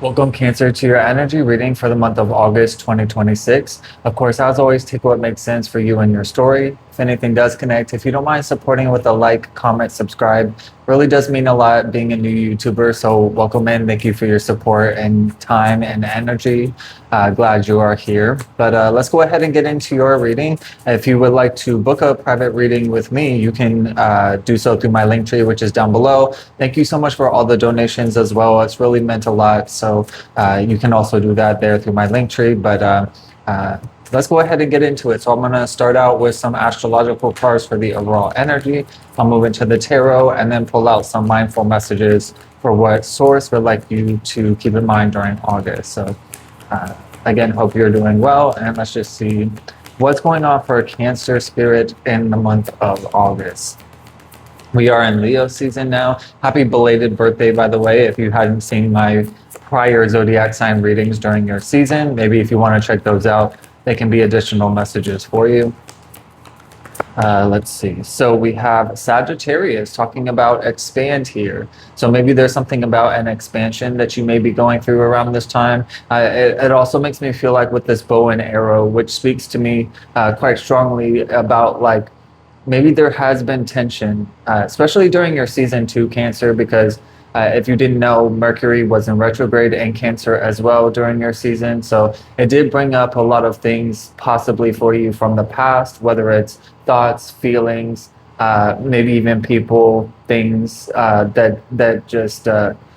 Welcome, Cancer, to your energy reading for the month of August 2026. Of course, as always, take what makes sense for you and your story. If anything does connect, if you don't mind supporting with a like, comment, subscribe, really does mean a lot being a new YouTuber. So welcome in. Thank you for your support and time and energy. Glad you are here. But let's go ahead and get into your reading. If you would like to book a private reading with me, you can do so through my link tree, which is down below. Thank you so much for all the donations as well. It's really meant a lot. So you can also do that there through my link tree. But let's go ahead and get into it. So I'm going to start out with some astrological cards for the overall energy. I'll move into the tarot and then pull out some mindful messages for what source would like you to keep in mind during August. So again, hope you're doing well. And let's just see what's going on for Cancer spirit in the month of August. We are in Leo season now. Happy belated birthday, by the way. If you hadn't seen my prior zodiac sign readings during your season, maybe if you want to check those out, they can be additional messages for you. Let's see. So we have Sagittarius talking about expand here. So maybe there's something about an expansion that you may be going through around this time. It also makes me feel like with this bow and arrow, which speaks to me quite strongly about like maybe there has been tension, especially during your season 2 Cancer, because if you didn't know, Mercury was in retrograde in Cancer as well during your season. So it did bring up a lot of things possibly for you from the past, whether it's thoughts, feelings, maybe even people, things that just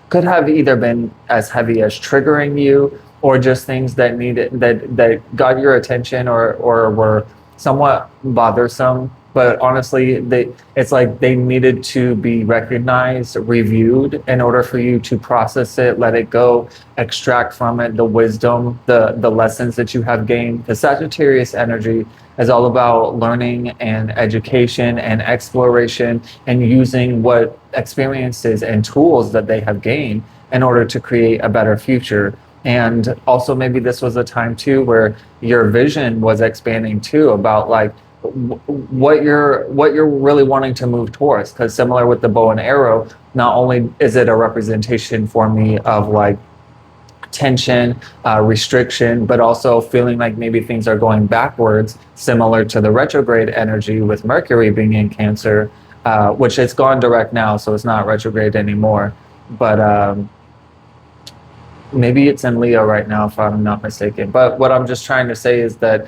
could have either been as heavy as triggering you, or just things that that got your attention or were somewhat bothersome. But honestly, it's like they needed to be recognized, reviewed in order for you to process it, let it go, extract from it the wisdom, the lessons that you have gained. The Sagittarius energy is all about learning and education and exploration and using what experiences and tools that they have gained in order to create a better future. And also maybe this was a time too where your vision was expanding too, about like what you're really wanting to move towards. Because similar with the bow and arrow, not only is it a representation for me of like tension, restriction, but also feeling like maybe things are going backwards, similar to the retrograde energy with Mercury being in Cancer, which it's gone direct now, so it's not retrograde anymore. But maybe it's in Leo right now, if I'm not mistaken. But what I'm just trying to say is that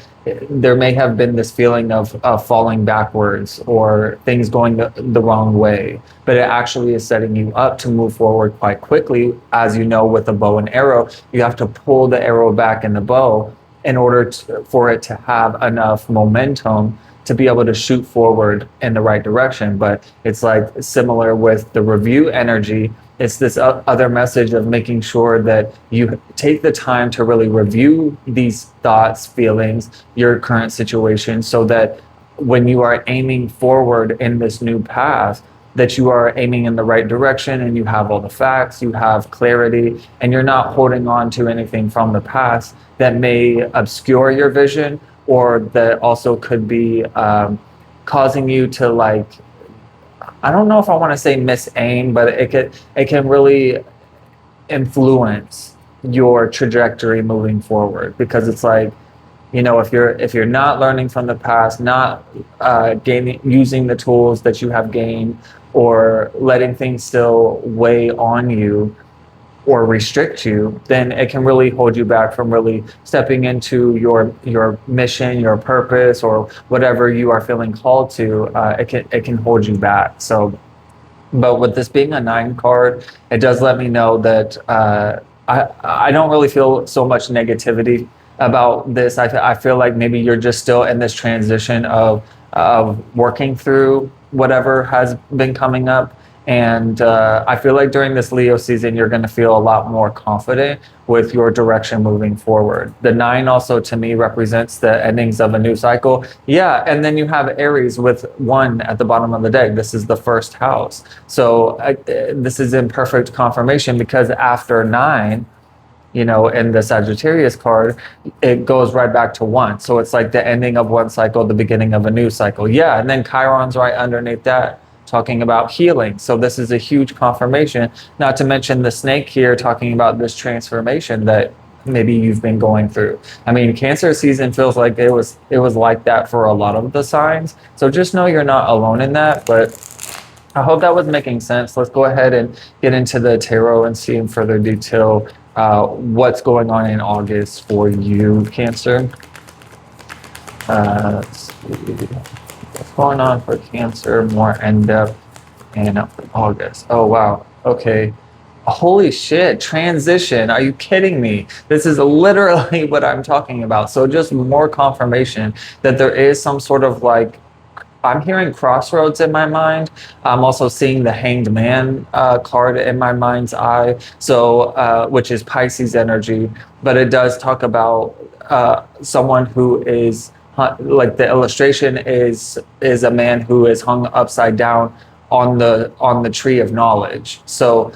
there may have been this feeling of falling backwards or things going the wrong way. But it actually is setting you up to move forward quite quickly. As you know, with a bow and arrow, you have to pull the arrow back in the bow in order for it to have enough momentum to be able to shoot forward in the right direction. But it's like similar with the review energy. It's this other message of making sure that you take the time to really review these thoughts, feelings, your current situation, so that when you are aiming forward in this new path, that you are aiming in the right direction and you have all the facts, you have clarity, and you're not holding on to anything from the past that may obscure your vision, or that also could be causing you to like, I don't know if I want to say miss aim, but it can really influence your trajectory moving forward. Because it's like, you know, if you're not learning from the past, not using the tools that you have gained, or letting things still weigh on you or restrict you, then it can really hold you back from really stepping into your mission, your purpose, or whatever you are feeling called to. It can hold you back. So, but with this being a 9 card, it does let me know that I don't really feel so much negativity about this. I feel like maybe you're just still in this transition of working through whatever has been coming up. And I feel like during this Leo season, you're going to feel a lot more confident with your direction moving forward. The 9 also to me represents the endings of a new cycle. Yeah, and then you have Aries with 1 at the bottom of the deck. This is the first house. So this is in perfect confirmation, because after 9, you know, in the Sagittarius card, it goes right back to 1. So it's like the ending of one cycle, the beginning of a new cycle. Yeah, and then Chiron's right underneath that. talking about healing. So this is a huge confirmation, not to mention the snake here talking about this transformation that maybe you've been going through. I mean, Cancer season feels like it was like that for a lot of the signs. So just know you're not alone in that, but I hope that was making sense. Let's go ahead and get into the tarot and see in further detail what's going on in August for you, Cancer. Let's see. What's going on for Cancer more in depth in August? Oh, wow. Okay. Holy shit, transition. Are you kidding me? This is literally what I'm talking about. So just more confirmation that there is some sort of like, I'm hearing crossroads in my mind. I'm also seeing the Hanged Man card in my mind's eye, so which is Pisces energy. But it does talk about someone who is like the illustration is a man who is hung upside down on the tree of knowledge. So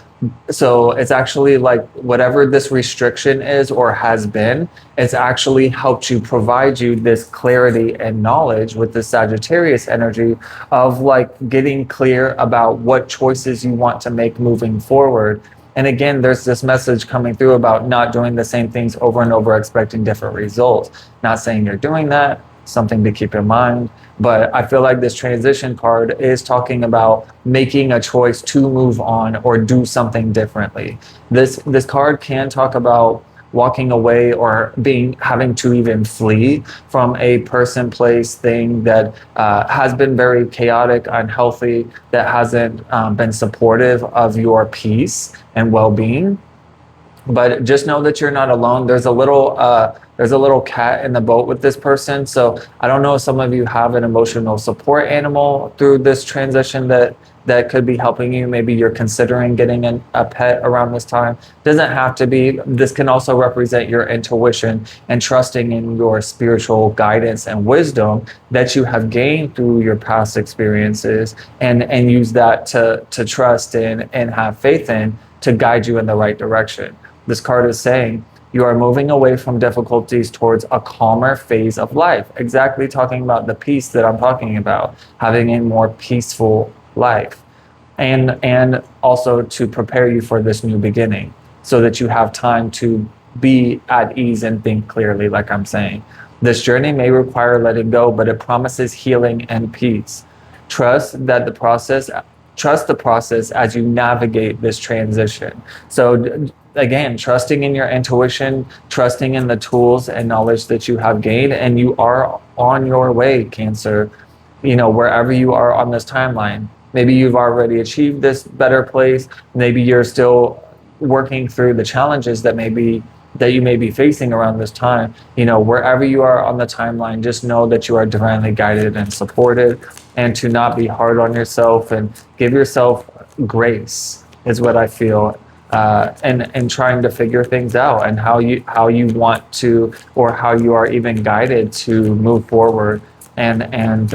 it's actually like whatever this restriction is or has been, it's actually helped you provide you this clarity and knowledge with the Sagittarius energy of like getting clear about what choices you want to make moving forward. And again, there's this message coming through about not doing the same things over and over, expecting different results. Not saying you're doing that, something to keep in mind. But I feel like this transition card is talking about making a choice to move on or do something differently. This card can talk about walking away or having to even flee from a person, place, thing that has been very chaotic, unhealthy, that hasn't been supportive of your peace and well-being. But just know that you're not alone. There's a little cat in the boat with this person. So I don't know if some of you have an emotional support animal through this transition that could be helping you. Maybe you're considering getting a pet around this time. Doesn't have to be. This can also represent your intuition and trusting in your spiritual guidance and wisdom that you have gained through your past experiences, and use that to trust in and have faith in to guide you in the right direction. This card is saying you are moving away from difficulties towards a calmer phase of life. Exactly talking about the peace that I'm talking about, having a more peaceful life. And also to prepare you for this new beginning so that you have time to be at ease and think clearly, like I'm saying. This journey may require letting go, but it promises healing and peace. Trust the process as you navigate this transition. So again, trusting in your intuition, trusting in the tools and knowledge that you have gained, and you are on your way, Cancer, wherever you are on this timeline. Maybe you've already achieved this better place. Maybe you're still working through the challenges that you may be facing around this time. Wherever you are on the timeline, just know that you are divinely guided and supported, and to not be hard on yourself and give yourself grace is what I feel. And trying to figure things out and how you want to, or how you are even guided to move forward and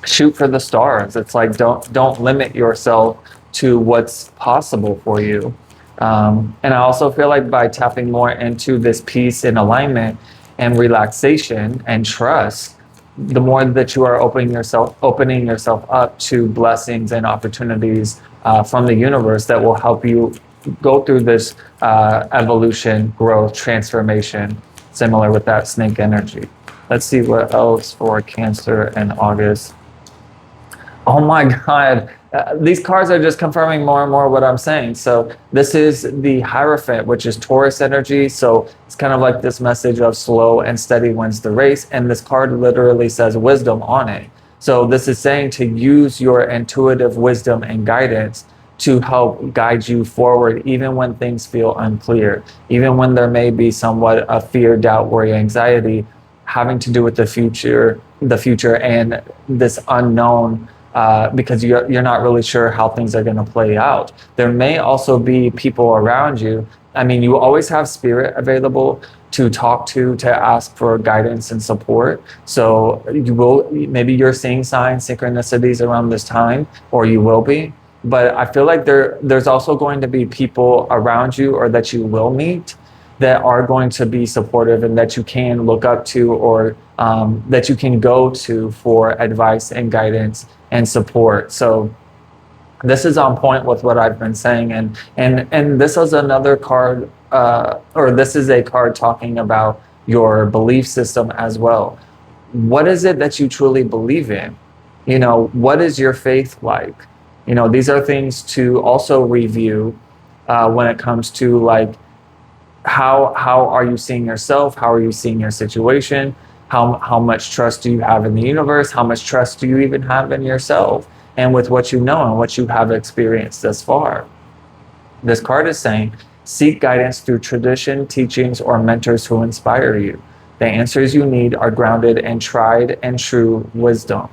shoot for the stars. It's like don't limit yourself to what's possible for you. And I also feel like by tapping more into this peace and alignment and relaxation and trust, the more that you are opening yourself up to blessings and opportunities from the universe that will help you go through this evolution, growth, transformation, similar with that snake energy. Let's see what else for Cancer in August. Oh my God. These cards are just confirming more and more what I'm saying. So this is the Hierophant, which is Taurus energy. So it's kind of like this message of slow and steady wins the race. And this card literally says wisdom on it. So this is saying to use your intuitive wisdom and guidance to help guide you forward, even when things feel unclear, even when there may be somewhat of fear, doubt, worry, anxiety, having to do with the future and this unknown. Because you're not really sure how things are going to play out. There may also be people around you. I mean, you always have spirit available to talk to ask for guidance and support. So maybe you're seeing signs, synchronicities around this time, or you will be. But I feel like there's also going to be people around you or that you will meet that are going to be supportive and that you can look up to, or that you can go to for advice and guidance and support. So this is on point with what I've been saying, and this is another card, or this is a card talking about your belief system as well. What is it that you truly believe in? What is your faith like? These are things to also review when it comes to like how are you seeing yourself? How are you seeing your situation? How much trust do you have in the universe? How much trust do you even have in yourself and with what you know and what you have experienced thus far? This card is saying, seek guidance through tradition, teachings, or mentors who inspire you. The answers you need are grounded in tried and true wisdom.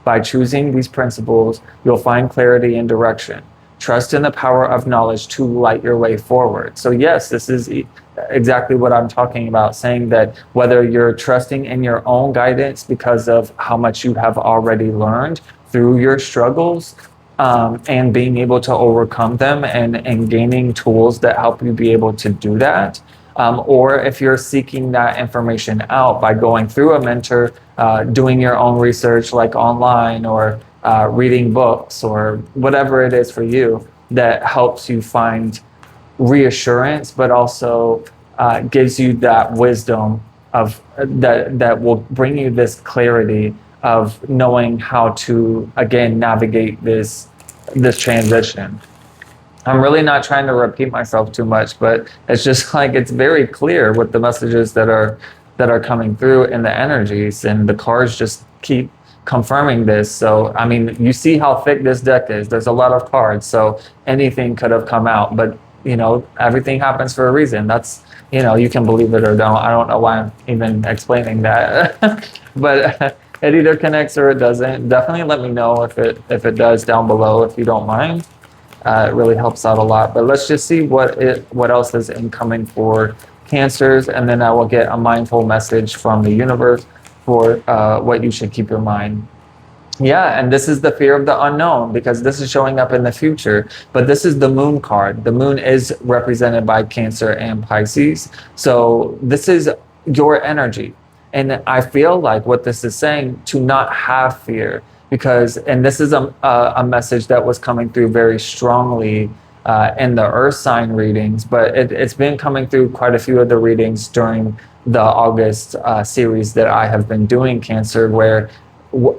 By choosing these principles, you'll find clarity and direction. Trust in the power of knowledge to light your way forward. So yes, this is exactly what I'm talking about, saying that whether you're trusting in your own guidance because of how much you have already learned through your struggles, and being able to overcome them, and gaining tools that help you be able to do that, or if you're seeking that information out by going through a mentor, doing your own research like online, or reading books, or whatever it is for you that helps you find reassurance, but also gives you that wisdom of that will bring you this clarity of knowing how to again navigate this transition. I'm really not trying to repeat myself too much, but it's just like it's very clear with the messages that are coming through in the energies, and the cards just keep confirming this. So I mean, you see how thick this deck is. There's a lot of cards, so anything could have come out, but everything happens for a reason. That's you can believe it or don't. I don't know why I'm even explaining that, but it either connects or it doesn't. Definitely let me know if it does down below, if you don't mind. It really helps out a lot. But let's just see what else is incoming for Cancers, and then I will get a mindful message from the universe for what you should keep in mind. Yeah, and this is the fear of the unknown, because this is showing up in the future. But this is the moon card. The moon is represented by Cancer and Pisces. So this is your energy. And I feel like what this is saying, to not have fear, and this is a message that was coming through very strongly in the Earth sign readings, but it's been coming through quite a few of the readings during the August series that I have been doing, Cancer, where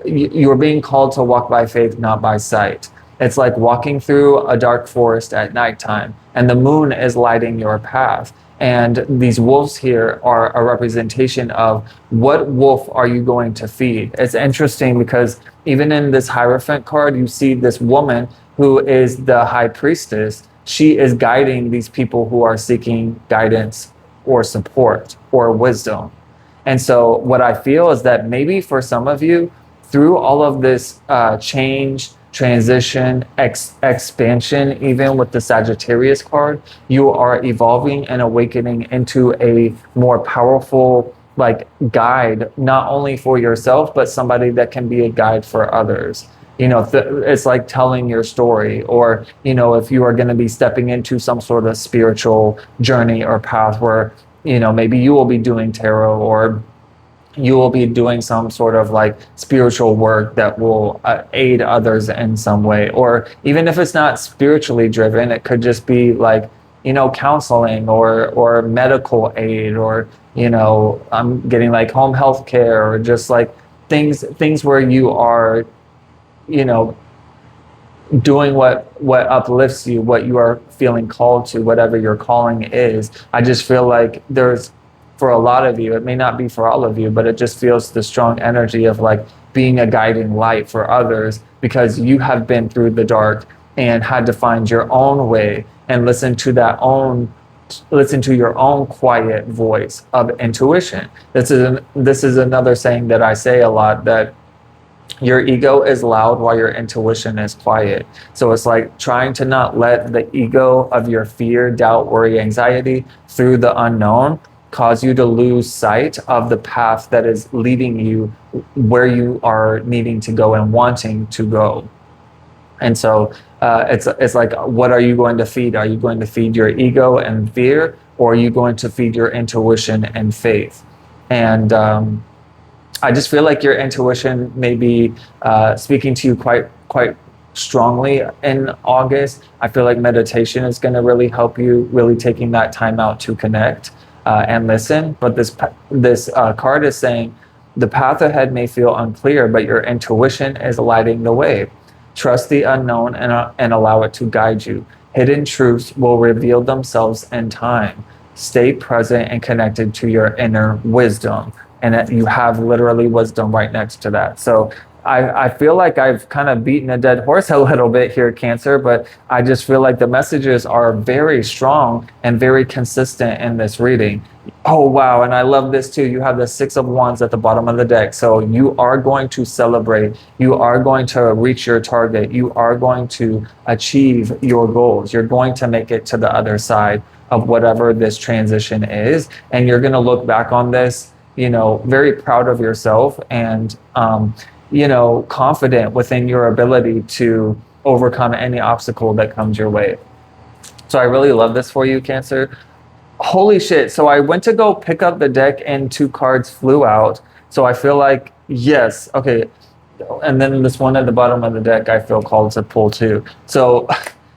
you're being called to walk by faith, not by sight. It's like walking through a dark forest at nighttime, and the moon is lighting your path. And these wolves here are a representation of what wolf are you going to feed. It's interesting because even in this Hierophant card, you see this woman who is the high priestess. She is guiding these people who are seeking guidance or support or wisdom. And so what I feel is that maybe for some of you, through all of this change, transition, expansion, even with the Sagittarius card, you are evolving and awakening into a more powerful guide, not only for yourself, but somebody that can be a guide for others. It's like telling your story, or if you are going to be stepping into some sort of spiritual journey or path where maybe you will be doing tarot, or you will be doing some sort of spiritual work that will aid others in some way. Or even if it's not spiritually driven, it could just be counseling or medical aid, or I'm getting home health care, or just things where you are doing what uplifts you, what you are feeling called to, whatever your calling is. I just feel like there's, for a lot of you, it may not be for all of you, but it just feels the strong energy of being a guiding light for others, because you have been through the dark and had to find your own way and listen to your own quiet voice of intuition. This is another saying that I say a lot, that your ego is loud while your intuition is quiet. So it's like trying to not let the ego of your fear, doubt, worry, anxiety through the unknown cause you to lose sight of the path that is leading you where you are needing to go and wanting to go. And so it's like, what are you going to feed? Are you going to feed your ego and fear, or are you going to feed your intuition and faith? And I just feel like your intuition may be speaking to you quite strongly in August. I feel like meditation is going to really help you, really taking that time out to connect and listen. But this card is saying the path ahead may feel unclear, but your intuition is lighting the way. Trust the unknown and allow it to guide you. Hidden truths will reveal themselves in time. Stay present and connected to your inner wisdom. And that you have literally wisdom right next to that. So I feel like I've kind of beaten a dead horse a little bit here, Cancer, but I just feel like the messages are very strong and very consistent in this reading. Oh, wow. And I love this too. You have the Six of Wands at the bottom of the deck. So you are going to celebrate. You are going to reach your target. You are going to achieve your goals. You're going to make it to the other side of whatever this transition is. And you're going to look back on this, very proud of yourself and, confident within your ability to overcome any obstacle that comes your way. So I really love this for you, Cancer. Holy shit. So I went to go pick up the deck and 2 cards flew out. So I feel like, yes, okay. And then this one at the bottom of the deck, I feel called to pull too. So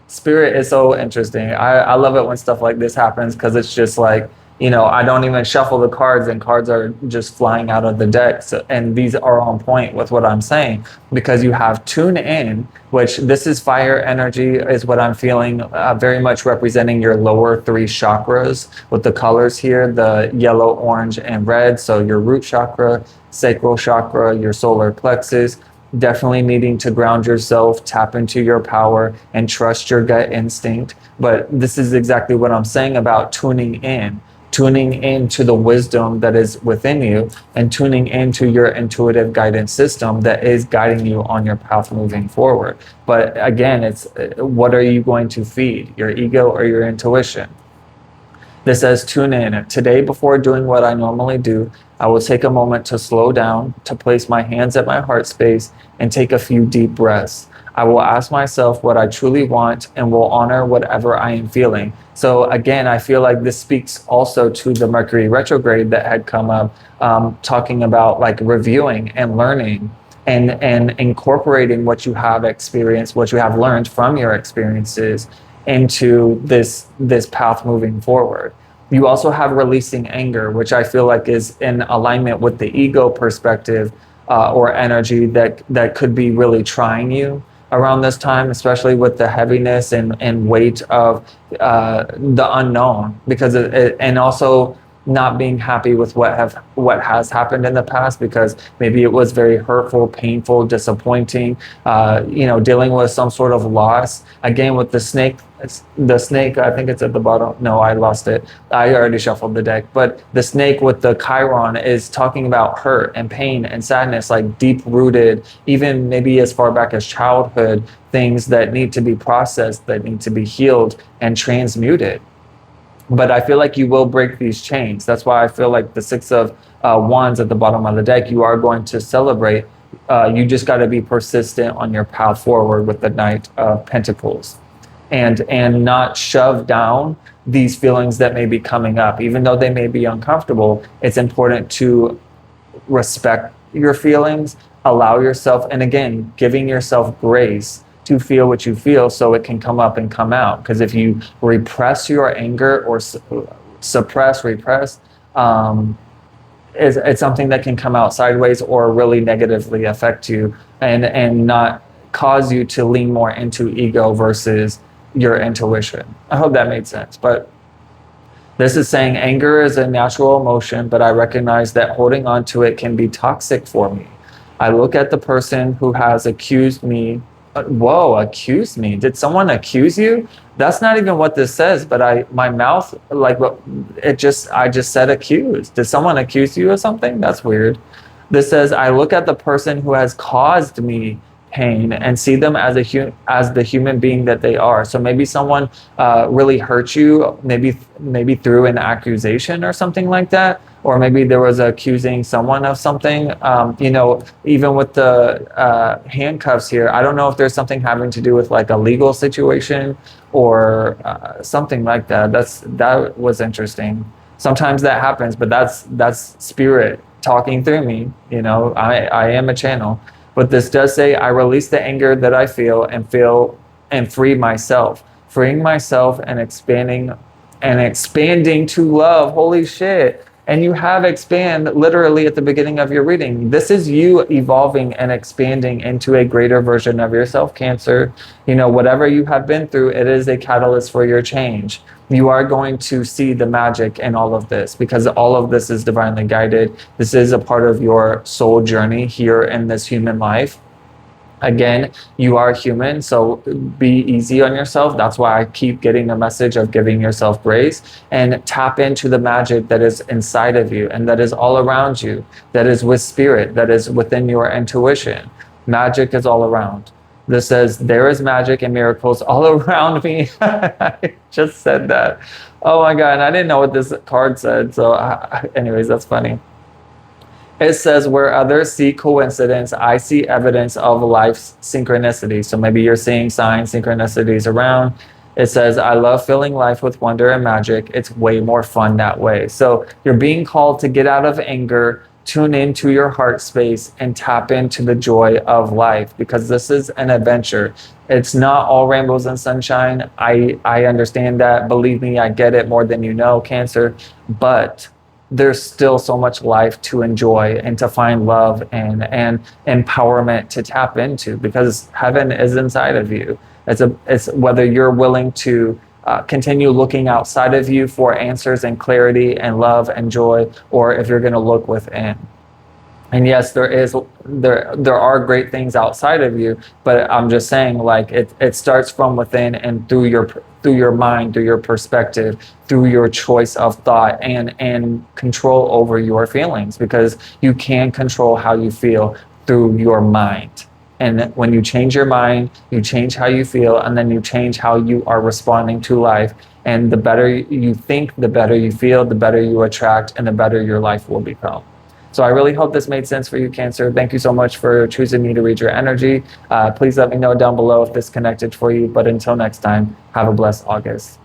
Spirit is so interesting. I love it when stuff like this happens because it's just like, I don't even shuffle the cards and cards are just flying out of the deck. So, and these are on point with what I'm saying because you have tune in, which this is fire energy is what I'm feeling, very much representing your lower 3 chakras with the colors here, the yellow, orange, and red. So your root chakra, sacral chakra, your solar plexus, definitely needing to ground yourself, tap into your power, and trust your gut instinct. But this is exactly what I'm saying about tuning into the wisdom that is within you and tuning into your intuitive guidance system that is guiding you on your path moving forward. But again, it's what are you going to feed, your ego or your intuition? This says, tune in. Today, before doing what I normally do, I will take a moment to slow down, to place my hands at my heart space and take a few deep breaths. I will ask myself what I truly want and will honor whatever I am feeling. So again, I feel like this speaks also to the Mercury retrograde that had come up, talking about like reviewing and learning and incorporating what you have experienced, what you have learned from your experiences into this path moving forward. You also have releasing anger, which I feel like is in alignment with the ego perspective or energy that could be really trying you around this time, especially with the heaviness and weight of the unknown, because and also not being happy with what has happened in the past, because maybe it was very hurtful, painful, disappointing, dealing with some sort of loss. Again, with the snake, I think it's at the bottom. No, I lost it. I already shuffled the deck. But the snake with the Chiron is talking about hurt and pain and sadness, like deep rooted, even maybe as far back as childhood, things that need to be processed, that need to be healed and transmuted. But I feel like you will break these chains. That's why I feel like the Six of Wands at the bottom of the deck, you are going to celebrate. You just got to be persistent on your path forward with the Knight of Pentacles, and not shove down these feelings that may be coming up. Even though they may be uncomfortable, it's important to respect your feelings, allow yourself, and again, giving yourself grace to feel what you feel so it can come up and come out. Because if you repress your anger or repress, it's something that can come out sideways or really negatively affect you and not cause you to lean more into ego versus your intuition. I hope that made sense. But this is saying anger is a natural emotion, but I recognize that holding on to it can be toxic for me. I look at the person who has accused me. Whoa, accused me. Did someone accuse you? That's not even what this says, but my mouth, like, I just said accused. Did someone accuse you of something? That's weird. This says, I look at the person who has caused me pain and see them as as the human being that they are. So maybe someone really hurt you, maybe through an accusation or something like that, or maybe there was accusing someone of something. Even with the handcuffs here, I don't know if there's something having to do with like a legal situation or something like that. That was interesting. Sometimes that happens, but that's spirit talking through me. I am a channel. But this does say, I release the anger that I feel and free myself. Freeing myself and expanding to love. Holy shit. And you have expand literally at the beginning of your reading. This is you evolving and expanding into a greater version of yourself, Cancer. Whatever you have been through, it is a catalyst for your change. You are going to see the magic in all of this because all of this is divinely guided. This is a part of your soul journey here in this human life. Again, you are human, so be easy on yourself. That's why I keep getting the message of giving yourself grace and tap into the magic that is inside of you and that is all around you, that is with spirit, that is within your intuition. Magic is all around. This says, there is magic and miracles all around me. I just said that. Oh my God, and I didn't know what this card said. So anyways, that's funny. It says, where others see coincidence, I see evidence of life's synchronicity. So maybe you're seeing signs, synchronicities around. It says, I love filling life with wonder and magic. It's way more fun that way. So you're being called to get out of anger, tune into your heart space, and tap into the joy of life, because this is an adventure. It's not all rainbows and sunshine. I understand that. Believe me, I get it more than you know, Cancer. But there's still so much life to enjoy and to find love and empowerment to tap into, because heaven is inside of you. It's whether you're willing to continue looking outside of you for answers and clarity and love and joy, or if you're going to look within. And yes, there are great things outside of you, but I'm just saying, like, it starts from within and through your mind, through your perspective, through your choice of thought and control over your feelings, because you can control how you feel through your mind. And when you change your mind, you change how you feel, and then you change how you are responding to life. And the better you think, the better you feel, the better you attract, and the better your life will become. So I really hope this made sense for you, Cancer. Thank you so much for choosing me to read your energy. Please let me know down below if this connected for you. But until next time, have a blessed August.